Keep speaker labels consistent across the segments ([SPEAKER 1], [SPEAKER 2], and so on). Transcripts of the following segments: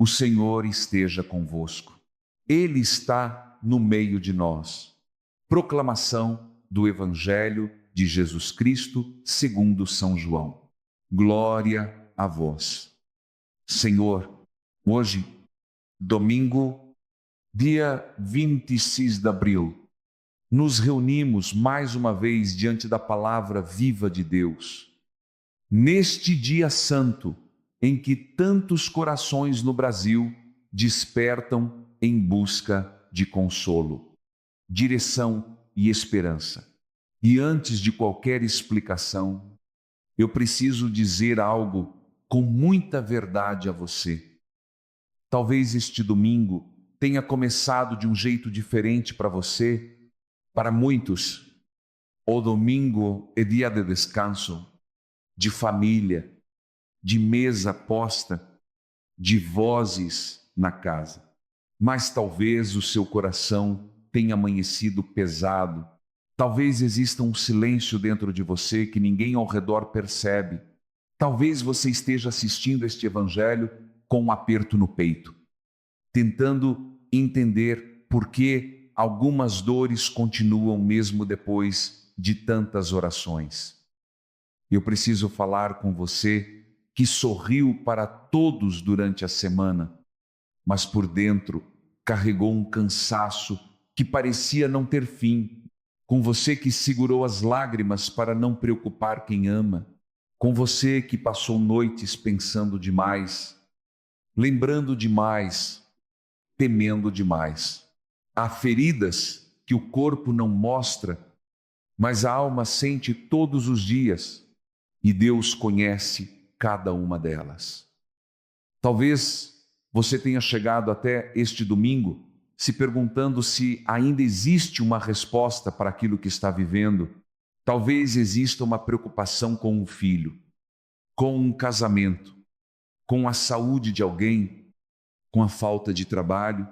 [SPEAKER 1] O Senhor esteja convosco. Ele está no meio de nós. Proclamação do Evangelho de Jesus Cristo segundo São João. Glória a vós. Senhor, hoje, domingo, dia 26 de abril, nos reunimos mais uma vez diante da palavra viva de Deus. Neste dia santo, em que tantos corações no Brasil despertam em busca de consolo, direção e esperança. E antes de qualquer explicação, eu preciso dizer algo com muita verdade a você. Talvez este domingo tenha começado de um jeito diferente para você. Para muitos, o domingo é dia de descanso, de família, de mesa posta, de vozes na casa. Mas talvez o seu coração tenha amanhecido pesado. Talvez exista um silêncio dentro de você que ninguém ao redor percebe. Talvez você esteja assistindo este evangelho com um aperto no peito, tentando entender por que algumas dores continuam mesmo depois de tantas orações. Eu preciso falar com você que sorriu para todos durante a semana, mas por dentro carregou um cansaço que parecia não ter fim. Com você que segurou as lágrimas para não preocupar quem ama. Com você que passou noites pensando demais, lembrando demais, temendo demais. Há feridas que o corpo não mostra, mas a alma sente todos os dias, e Deus conhece cada uma delas. Talvez você tenha chegado até este domingo se perguntando se ainda existe uma resposta para aquilo que está vivendo. Talvez exista uma preocupação com um filho, com um casamento, com a saúde de alguém, com a falta de trabalho,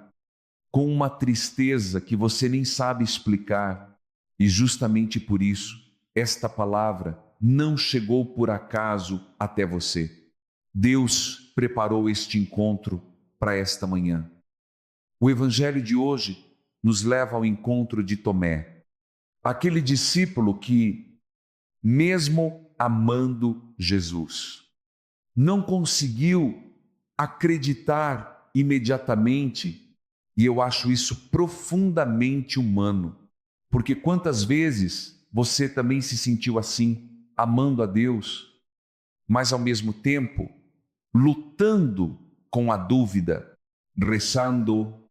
[SPEAKER 1] com uma tristeza que você nem sabe explicar. E justamente por isso, esta palavra não chegou por acaso até você. Deus preparou este encontro para esta manhã. O evangelho de hoje nos leva ao encontro de Tomé, aquele discípulo que, mesmo amando Jesus, não conseguiu acreditar imediatamente, e eu acho isso profundamente humano, porque quantas vezes você também se sentiu assim, amando a Deus, mas ao mesmo tempo lutando com a dúvida, rezando,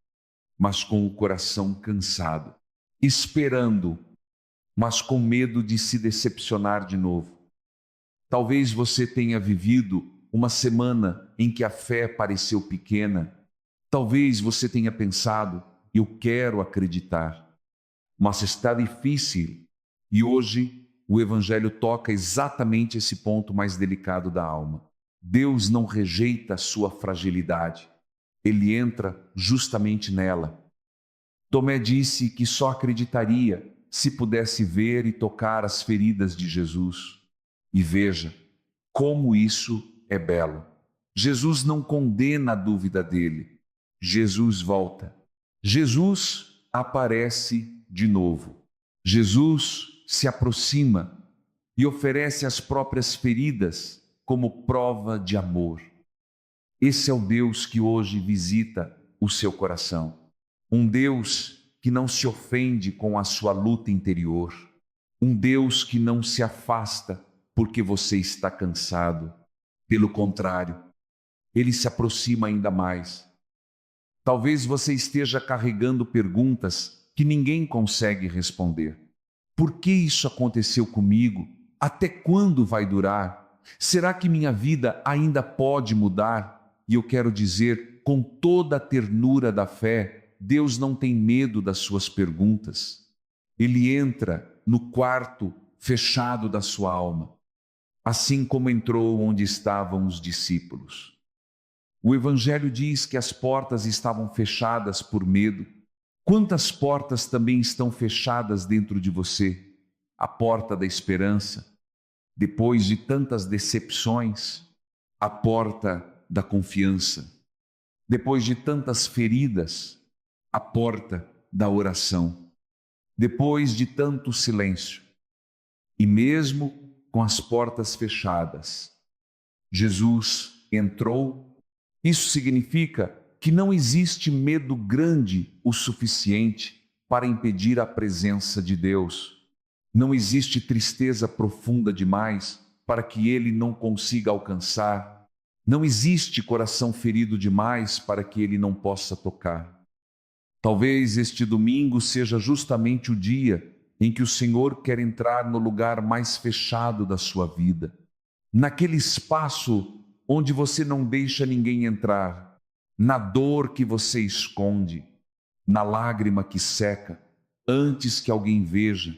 [SPEAKER 1] mas com o coração cansado, esperando, mas com medo de se decepcionar de novo. Talvez você tenha vivido uma semana em que a fé pareceu pequena. Talvez você tenha pensado, eu quero acreditar, mas está difícil. E hoje o Evangelho toca exatamente esse ponto mais delicado da alma. Deus não rejeita a sua fragilidade. Ele entra justamente nela. Tomé disse que só acreditaria se pudesse ver e tocar as feridas de Jesus. E veja como isso é belo. Jesus não condena a dúvida dele. Jesus volta. Jesus aparece de novo. Jesus se aproxima e oferece as próprias feridas como prova de amor. Esse é o Deus que hoje visita o seu coração. Um Deus que não se ofende com a sua luta interior. Um Deus que não se afasta porque você está cansado. Pelo contrário, Ele se aproxima ainda mais. Talvez você esteja carregando perguntas que ninguém consegue responder. Por que isso aconteceu comigo? Até quando vai durar? Será que minha vida ainda pode mudar? E eu quero dizer, com toda a ternura da fé, Deus não tem medo das suas perguntas. Ele entra no quarto fechado da sua alma, assim como entrou onde estavam os discípulos. O Evangelho diz que as portas estavam fechadas por medo. Quantas portas também estão fechadas dentro de você? A porta da esperança, depois de tantas decepções, a porta da confiança. depois de tantas feridas, a porta da oração, depois de tanto silêncio, e mesmo com as portas fechadas, Jesus entrou. Isso significa que não existe medo grande o suficiente para impedir a presença de Deus. Não existe tristeza profunda demais para que Ele não consiga alcançar. Não existe coração ferido demais para que Ele não possa tocar. Talvez este domingo seja justamente o dia em que o Senhor quer entrar no lugar mais fechado da sua vida, naquele espaço onde você não deixa ninguém entrar, na dor que você esconde, na lágrima que seca, antes que alguém veja.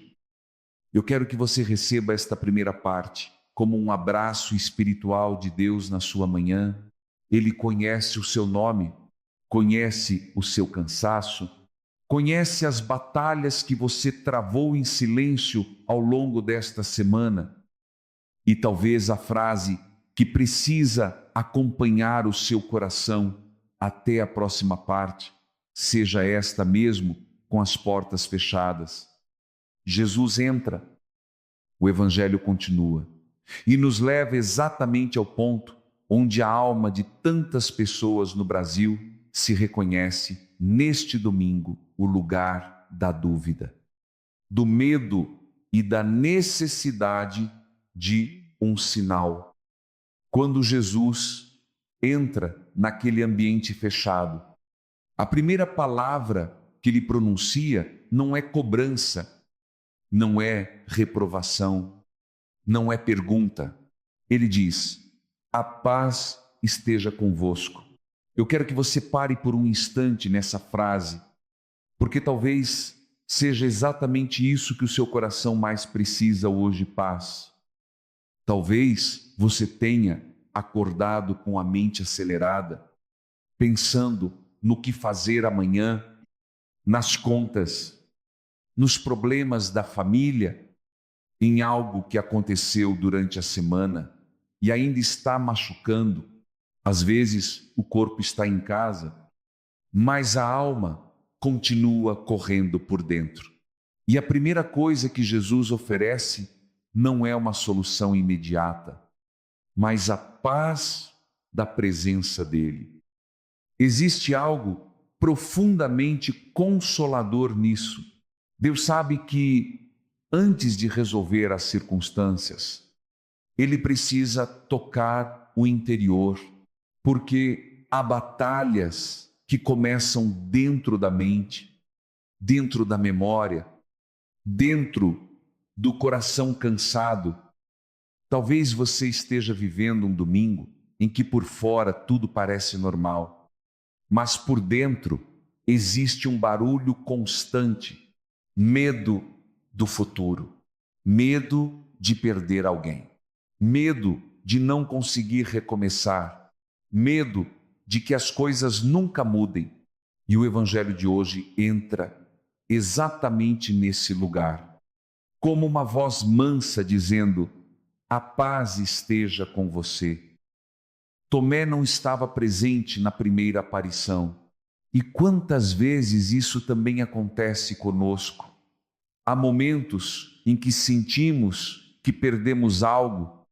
[SPEAKER 1] Eu quero que você receba esta primeira parte como um abraço espiritual de Deus na sua manhã. Ele conhece o seu nome, conhece o seu cansaço, conhece as batalhas que você travou em silêncio ao longo desta semana. E talvez a frase que precisa acompanhar o seu coração até a próxima parte seja esta mesmo, com as portas fechadas. Jesus entra, o Evangelho continua e nos leva exatamente ao ponto onde a alma de tantas pessoas no Brasil se reconhece neste domingo, o lugar da dúvida, do medo e da necessidade de um sinal. Quando Jesus entra naquele ambiente fechado, a primeira palavra que ele pronuncia não é cobrança, não é reprovação, não é pergunta. Ele diz: a paz esteja convosco. Eu quero que você pare por um instante nessa frase, porque talvez seja exatamente isso que o seu coração mais precisa hoje, paz. Talvez você tenha acordado com a mente acelerada, pensando no que fazer amanhã, nas contas, nos problemas da família, em algo que aconteceu durante a semana e ainda está machucando. Às vezes o corpo está em casa, mas a alma continua correndo por dentro. E a primeira coisa que Jesus oferece não é uma solução imediata, mas a paz da presença dele. Existe algo profundamente consolador nisso. Deus sabe que, antes de resolver as circunstâncias, Ele precisa tocar o interior, porque há batalhas que começam dentro da mente, dentro da memória, dentro do coração cansado. Talvez você esteja vivendo um domingo em que por fora tudo parece normal, mas por dentro existe um barulho constante, medo do futuro, medo de perder alguém, medo de não conseguir recomeçar, medo de que as coisas nunca mudem. E o Evangelho de hoje entra exatamente nesse lugar, como uma voz mansa dizendo: a paz esteja com você. Tomé não estava presente na primeira aparição. E quantas vezes isso também acontece conosco? Há momentos em que sentimos que perdemos algo,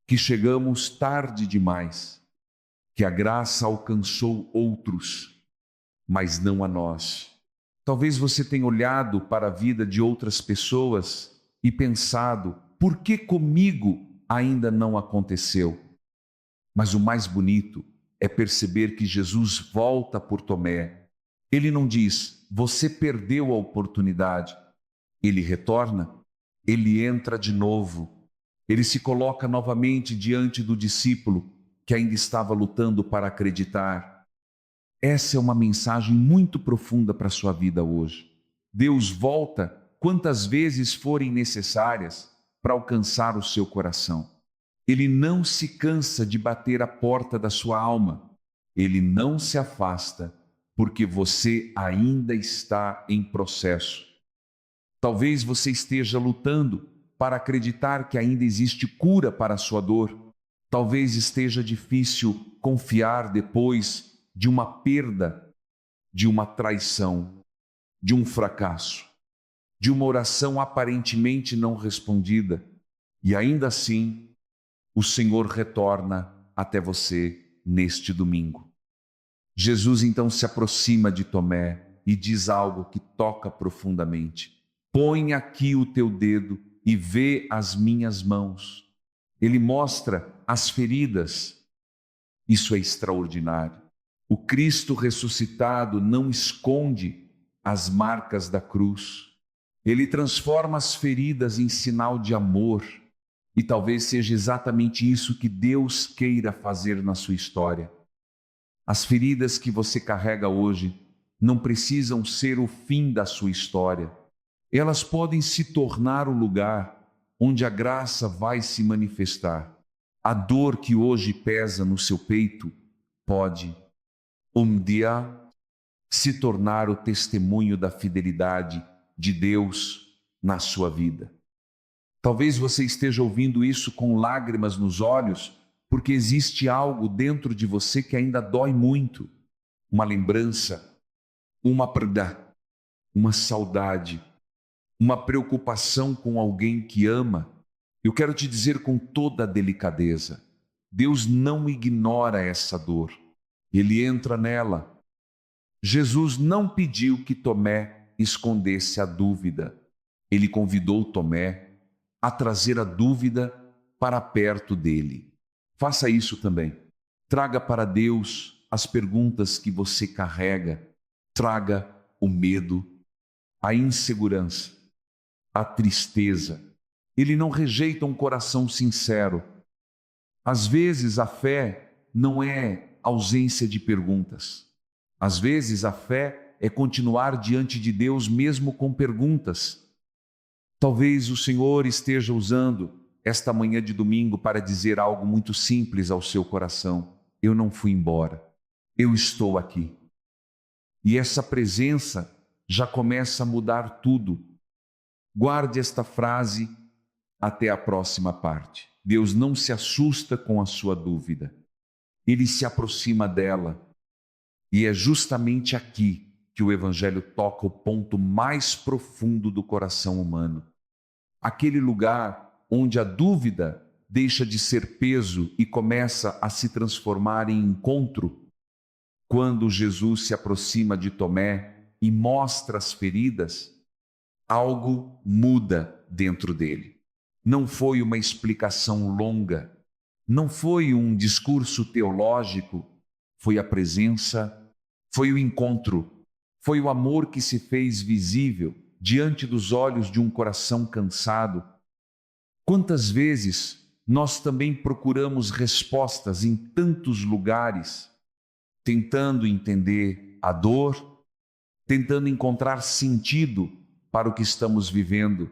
[SPEAKER 1] que chegamos tarde demais, que a graça alcançou outros, mas não a nós. Talvez você tenha olhado para a vida de outras pessoas e pensado: por que comigo ainda não aconteceu? Mas o mais bonito é perceber que Jesus volta por Tomé. Ele não diz: você perdeu a oportunidade. Ele retorna, ele entra de novo. Ele se coloca novamente diante do discípulo que ainda estava lutando para acreditar. Essa é uma mensagem muito profunda para a sua vida hoje. Deus volta quantas vezes forem necessárias para alcançar o seu coração. Ele não se cansa de bater a porta da sua alma. Ele não se afasta porque você ainda está em processo. Talvez você esteja lutando para acreditar que ainda existe cura para a sua dor. Talvez esteja difícil confiar depois de uma perda, de uma traição, de um fracasso, de uma oração aparentemente não respondida, e ainda assim o Senhor retorna até você neste domingo. Jesus então se aproxima de Tomé e diz algo que toca profundamente. Põe aqui o teu dedo e vê as minhas mãos. Ele mostra as feridas. Isso é extraordinário. O Cristo ressuscitado não esconde as marcas da cruz. Ele transforma as feridas em sinal de amor. E talvez seja exatamente isso que Deus queira fazer na sua história. As feridas que você carrega hoje não precisam ser o fim da sua história. Elas podem se tornar o lugar onde a graça vai se manifestar. A dor que hoje pesa no seu peito pode, um dia, se tornar o testemunho da fidelidade de Deus na sua vida. Talvez você esteja ouvindo isso com lágrimas nos olhos, porque existe algo dentro de você que ainda dói muito. Uma lembrança, uma perda, uma saudade, uma preocupação com alguém que ama. Eu quero te dizer com toda a delicadeza, Deus não ignora essa dor. Ele entra nela. Jesus não pediu que Tomé escondesse a dúvida. Ele convidou Tomé a trazer a dúvida para perto dele. Faça isso também. Traga para Deus as perguntas que você carrega. Traga o medo, a insegurança, a tristeza. Ele não rejeita um coração sincero. Às vezes a fé não é ausência de perguntas. Às vezes a fé é continuar diante de Deus mesmo com perguntas. Talvez o Senhor esteja usando esta manhã de domingo para dizer algo muito simples ao seu coração. Eu não fui embora. Eu estou aqui. E essa presença já começa a mudar tudo. Guarde esta frase até a próxima parte. Deus não se assusta com a sua dúvida. Ele se aproxima dela. E é justamente aqui que o Evangelho toca o ponto mais profundo do coração humano. Aquele lugar onde a dúvida deixa de ser peso e começa a se transformar em encontro. Quando Jesus se aproxima de Tomé e mostra as feridas, algo muda dentro dele. Não foi uma explicação longa, não foi um discurso teológico, foi a presença, foi o encontro. Foi o amor que se fez visível diante dos olhos de um coração cansado. Quantas vezes nós também procuramos respostas em tantos lugares, tentando entender a dor, tentando encontrar sentido para o que estamos vivendo.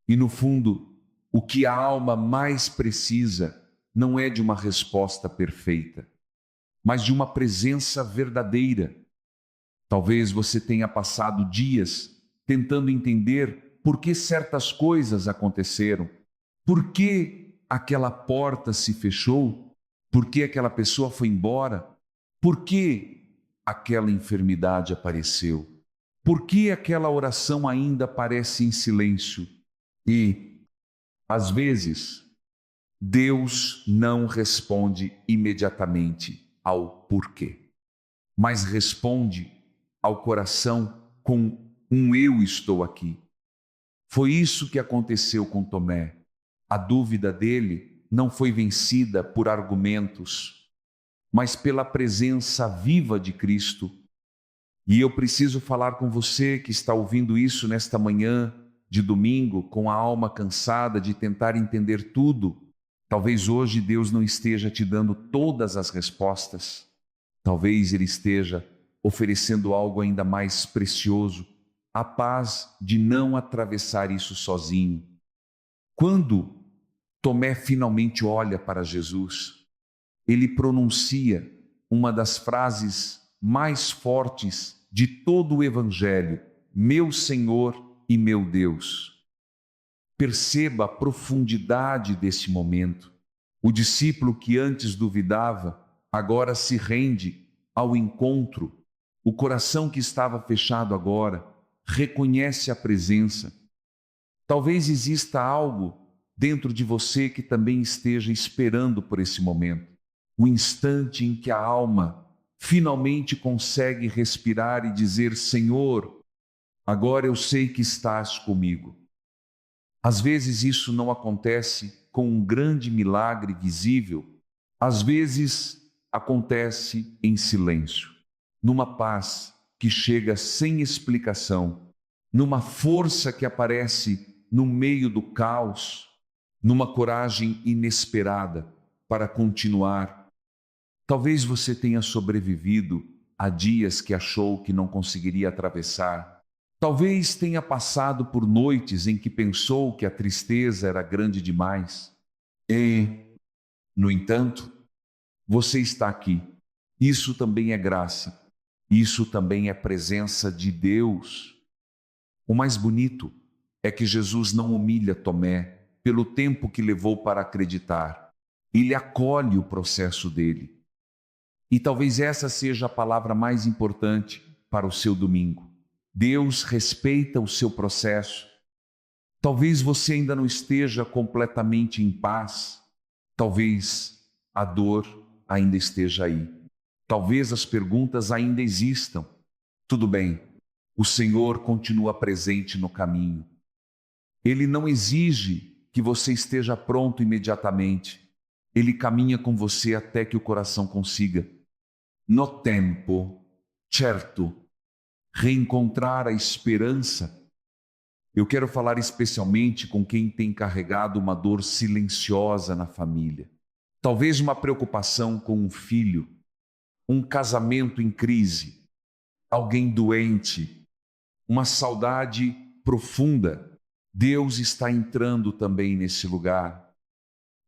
[SPEAKER 1] E no fundo, o que a alma mais precisa não é de uma resposta perfeita, mas de uma presença verdadeira. Talvez você tenha passado dias tentando entender por que certas coisas aconteceram, por que aquela porta se fechou, por que aquela pessoa foi embora, por que aquela enfermidade apareceu, por que aquela oração ainda parece em silêncio. E, às vezes, Deus não responde imediatamente ao porquê, mas responde ao coração com um eu estou aqui. Foi isso que aconteceu com Tomé. A dúvida dele não foi vencida por argumentos, mas pela presença viva de Cristo. E eu preciso falar com você que está ouvindo isso nesta manhã de domingo, com a alma cansada de tentar entender tudo. Talvez hoje Deus não esteja te dando todas as respostas. Talvez Ele esteja oferecendo algo ainda mais precioso, a paz de não atravessar isso sozinho. Quando Tomé finalmente olha para Jesus, ele pronuncia uma das frases mais fortes de todo o Evangelho: meu Senhor e meu Deus. Perceba a profundidade desse momento. O discípulo que antes duvidava, agora se rende ao encontro. O coração que estava fechado agora reconhece a presença. Talvez exista algo dentro de você que também esteja esperando por esse momento, o instante em que a alma finalmente consegue respirar e dizer: Senhor, agora eu sei que estás comigo. Às vezes isso não acontece com um grande milagre visível, às vezes acontece em silêncio, numa paz que chega sem explicação, numa força que aparece no meio do caos, numa coragem inesperada para continuar. Talvez você tenha sobrevivido a dias que achou que não conseguiria atravessar. Talvez tenha passado por noites em que pensou que a tristeza era grande demais. E, no entanto, você está aqui. Isso também é graça. Isso também é presença de Deus. O mais bonito é que Jesus não humilha Tomé pelo tempo que levou para acreditar. Ele acolhe o processo dele. E talvez essa seja a palavra mais importante para o seu domingo. Deus respeita o seu processo. Talvez você ainda não esteja completamente em paz. Talvez a dor ainda esteja aí. Talvez as perguntas ainda existam. Tudo bem, o Senhor continua presente no caminho. Ele não exige que você esteja pronto imediatamente. Ele caminha com você até que o coração consiga, no tempo certo, reencontrar a esperança. Eu quero falar especialmente com quem tem carregado uma dor silenciosa na família. Talvez uma preocupação com um filho, um casamento em crise, alguém doente, uma saudade profunda. Deus está entrando também nesse lugar.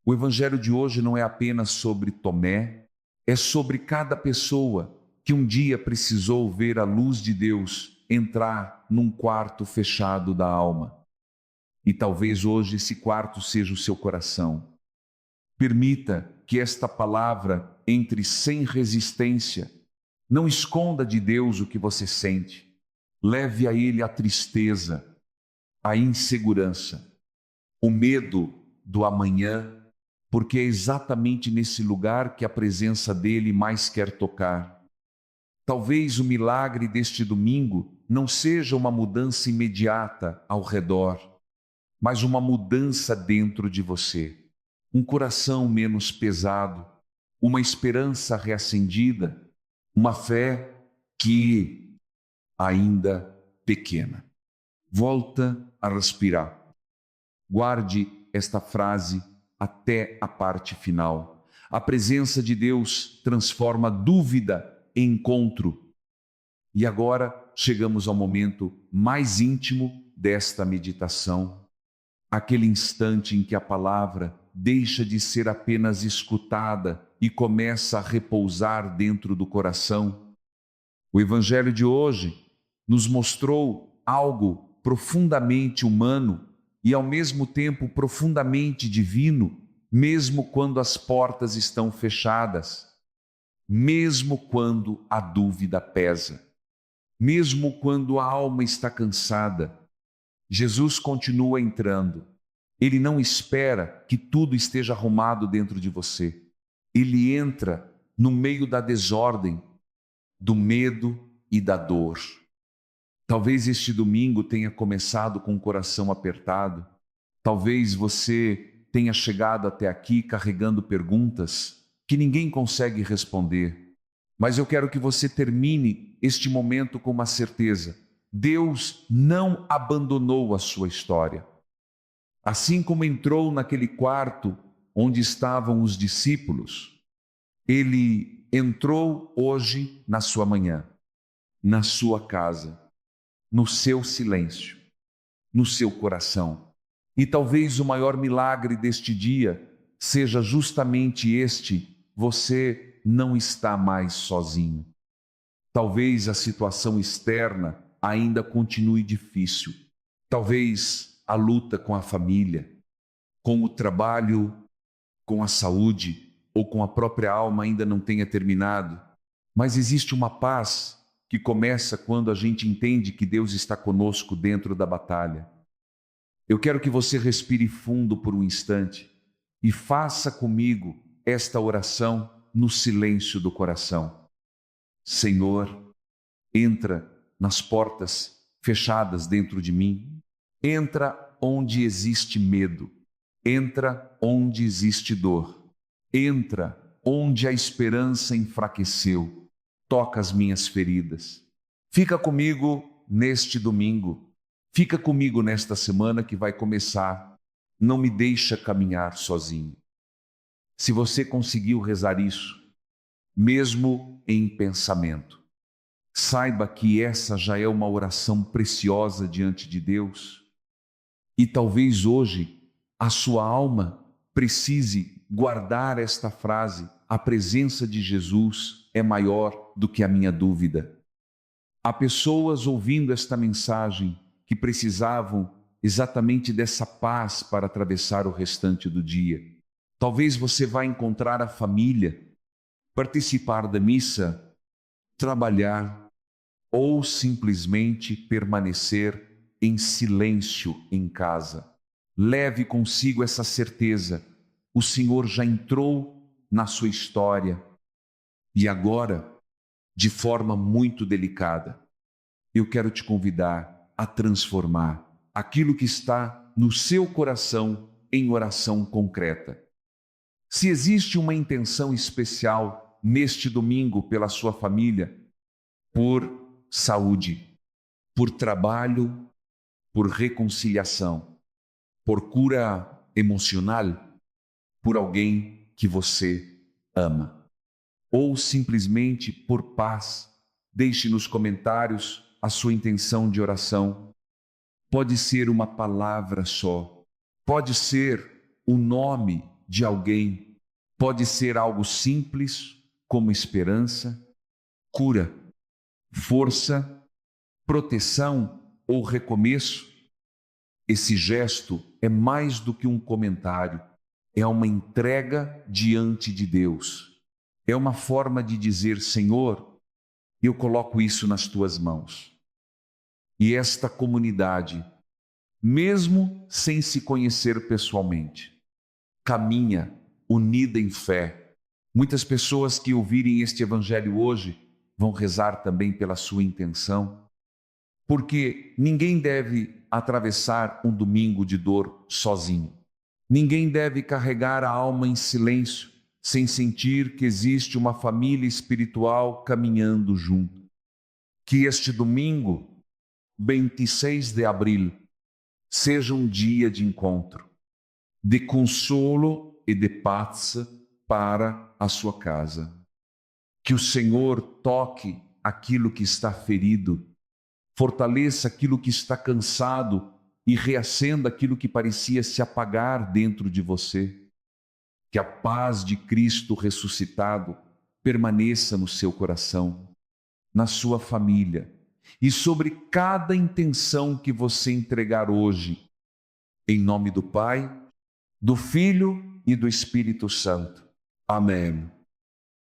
[SPEAKER 1] O evangelho de hoje não é apenas sobre Tomé, é sobre cada pessoa que um dia precisou ver a luz de Deus entrar num quarto fechado da alma. E talvez hoje esse quarto seja o seu coração. Permita que esta palavra entre sem resistência. Não esconda de Deus o que você sente. Leve a Ele a tristeza, a insegurança, o medo do amanhã, porque é exatamente nesse lugar que a presença dele mais quer tocar. Talvez o milagre deste domingo não seja uma mudança imediata ao redor, mas uma mudança dentro de você. Um coração menos pesado, uma esperança reacendida, uma fé que ainda pequena. Volta a respirar. Guarde esta frase até a parte final. A presença de Deus transforma dúvida em encontro. E agora chegamos ao momento mais íntimo desta meditação, aquele instante em que a palavra deixa de ser apenas escutada e começa a repousar dentro do coração. O evangelho de hoje nos mostrou algo profundamente humano e ao mesmo tempo profundamente divino, mesmo quando as portas estão fechadas, mesmo quando a dúvida pesa, mesmo quando a alma está cansada. Jesus continua entrando. Ele não espera que tudo esteja arrumado dentro de você. Ele entra no meio da desordem, do medo e da dor. Talvez este domingo tenha começado com o coração apertado. Talvez você tenha chegado até aqui carregando perguntas que ninguém consegue responder. Mas eu quero que você termine este momento com uma certeza: Deus não abandonou a sua história. Assim como entrou naquele quarto onde estavam os discípulos, Ele entrou hoje na sua manhã, na sua casa, no seu silêncio, no seu coração. E talvez o maior milagre deste dia seja justamente este: você não está mais sozinho. Talvez a situação externa ainda continue difícil. Talvez a luta com a família, com o trabalho, com a saúde ou com a própria alma ainda não tenha terminado. Mas existe uma paz que começa quando a gente entende que Deus está conosco dentro da batalha. Eu quero que você respire fundo por um instante e faça comigo esta oração no silêncio do coração. Senhor, entra nas portas fechadas dentro de mim. Entra onde existe medo. Entra onde existe dor. Entra onde a esperança enfraqueceu. Toca as minhas feridas. Fica comigo neste domingo. Fica comigo nesta semana que vai começar. Não me deixa caminhar sozinho. Se você conseguiu rezar isso, mesmo em pensamento, saiba que essa já é uma oração preciosa diante de Deus. E talvez hoje a sua alma precise guardar esta frase: a presença de Jesus é maior do que a minha dúvida. Há pessoas ouvindo esta mensagem que precisavam exatamente dessa paz para atravessar o restante do dia. Talvez você vá encontrar a família, participar da missa, trabalhar ou simplesmente permanecer em silêncio em casa. Leve consigo essa certeza: o Senhor já entrou na sua história e agora, de forma muito delicada, eu quero te convidar a transformar aquilo que está no seu coração em oração concreta. Se existe uma intenção especial neste domingo pela sua família, por saúde, por trabalho, por reconciliação, por cura emocional, por alguém que você ama, ou simplesmente por paz, deixe nos comentários a sua intenção de oração. Pode ser uma palavra só, pode ser o nome de alguém, pode ser algo simples como esperança, cura, força, proteção ou recomeço. Esse gesto é mais do que um comentário, é uma entrega diante de Deus. É uma forma de dizer: Senhor, eu coloco isso nas tuas mãos. E esta comunidade, mesmo sem se conhecer pessoalmente, caminha unida em fé. Muitas pessoas que ouvirem este evangelho hoje vão rezar também pela sua intenção, porque ninguém deve atravessar um domingo de dor sozinho. Ninguém deve carregar a alma em silêncio, sem sentir que existe uma família espiritual caminhando junto. Que este domingo, 26 de abril, seja um dia de encontro, de consolo e de paz para a sua casa. Que o Senhor toque aquilo que está ferido, fortaleça aquilo que está cansado e reacenda aquilo que parecia se apagar dentro de você. Que a paz de Cristo ressuscitado permaneça no seu coração, na sua família e sobre cada intenção que você entregar hoje. Em nome do Pai, do Filho e do Espírito Santo. Amém.